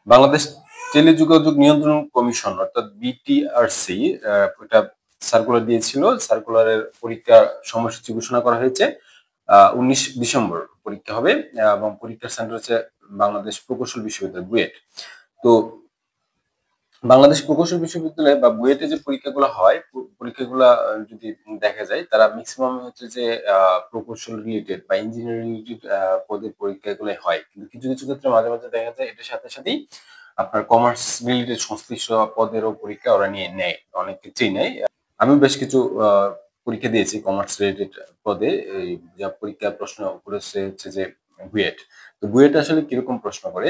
বাংলাদেশ টেলিযোগাযোগ নিয়ন্ত্রণ কমিশন অর্থাৎ বিটিআরসি একটা সার্কুলার দিয়েছিল। সার্কুলারের পরীক্ষার সময়সূচি ঘোষণা করা হয়েছে। 19 ডিসেম্বর পরীক্ষা হবে এবং পরীক্ষার সেন্টার হচ্ছে বাংলাদেশ প্রকৌশল বিশ্ববিদ্যালয় বুয়েট। তো বাংলাদেশ প্রকৌশল বিশ্ববিদ্যালয়ে বা বুয়েটে যে পরীক্ষাগুলো হয়, পরীক্ষাগুলা যদি দেখা যায় তারা ম্যাক্সিমাম হচ্ছে যে প্রকৌশল রিলেটেড বা ইঞ্জিনিয়ারিং রিলেটেড পদের পরীক্ষাগুলো হয়। কিন্তু কিছু কিছু ক্ষেত্রে মাঝে মাঝে দেখা যায় এটার সাথে সাথেই আপনার কমার্স রিলেটেড সংশ্লিষ্ট পদেরও পরীক্ষা ওরা নিয়ে নেয়, অনেক ক্ষেত্রেই নেয়। আমিও বেশ কিছু পরীক্ষা দিয়েছি কমার্স রিলেটেড পদে। এই যা পরীক্ষা প্রশ্ন করেছে হচ্ছে যে বুয়েট। তো বুয়েট আসলে কিরকম প্রশ্ন করে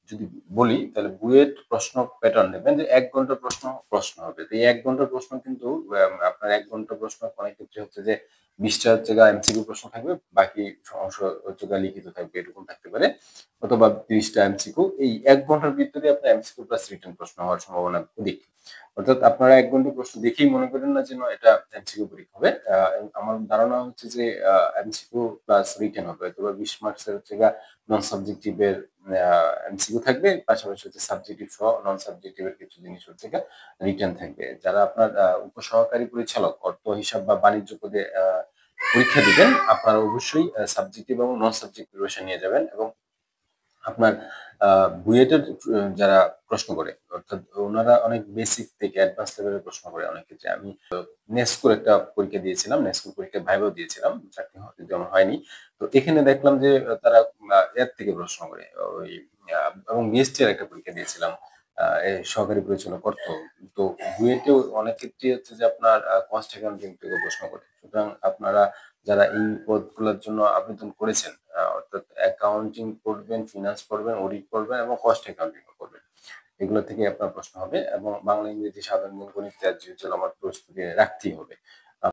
যদি বলি তাহলে বুয়েট প্রশ্ন প্যাটার্ন দেখবেন যে ১ ঘন্টার প্রশ্ন হবে। তো এই ১ ঘন্টার প্রশ্ন কিন্তু আপনার ১ ঘন্টার প্রশ্ন অনেক ক্ষেত্রে হচ্ছে যে ২০টা হচ্ছে গিয়ে এমসিকিউ প্রশ্ন থাকবে, বাকি অংশ হচ্ছে গিয়ে লিখিত থাকবে, এরকম থাকতে পারে। অথবা ৩০টা এমসিকিউ। এই ১ ঘন্টার ভিতরে আপনার এমসিকিউ প্লাস রিটেন প্রশ্ন হওয়ার সম্ভাবনা অধিক। অর্থাৎ আপনারা ১ ঘন্টা প্রশ্ন দেখেই মনে করেন না যেন এটা এমসিকিউ পরীক্ষা হবে। আমার ধারণা হচ্ছে যে এমসিকিউ প্লাস রিটেন হবে। হয়তোবা ২০ মার্কসের হচ্ছে গিয়ে নন সাবজেক্টিভ এর এমসিকিউ থাকবে। পাশাপাশি হচ্ছে সাবজেক্টিভ সহ নন সাবজেক্টিভ এর কিছু জিনিস হচ্ছে গিয়ে রিটেন থাকবে। যারা আপনার উপসহকারী পরিচালক অর্থ, হিসাব বা বাণিজ্য পদে পরীক্ষা দিবেন, আপনারা অবশ্যই সাবজেক্টিভ এবং নন সাবজেক্টিভ প্রিপারেশন নিয়ে যাবেন এবং আপনার বুয়েটের যারা প্রশ্ন করে অর্থাৎ ওনারা অনেক বেসিক থেকে অ্যাডভান্স লেভেলের প্রশ্ন করে অনেক ক্ষেত্রে। আমি নেস্কোর একটা পরীক্ষা দিয়েছিলাম। নেস্কোর পরীক্ষায় ভাইভাও দিয়েছিলাম। চাকরি যদিও আমার হয়নি। তো এখানে দেখলাম যে তারা এর থেকে প্রশ্ন করে। ওই এবং বিএসটি এর একটা পরীক্ষা দিয়েছিলাম। সহকারী পরিচালক অর্থ। তো বুয়েটেও অনেক ক্ষেত্রেই হচ্ছে যে আপনার কস্ট অ্যাকাউন্টিং থেকে প্রশ্ন করে। সুতরাং আপনারা যারা এই পদগুলোর জন্য আবেদন করেছেন, অর্থাৎ অ্যাকাউন্টিং পড়বেন, ফিনান্স পড়বেন, অডিট পড়বেন এবং কস্ট অ্যাকাউন্টিং ও পড়বেন। এগুলো থেকে আপনার প্রশ্ন হবে এবং বাংলা, ইংরেজি, সাধারণ জ্ঞান, গণিত, ত্যায্য আমার প্রস্তুতি রাখতেই হবে।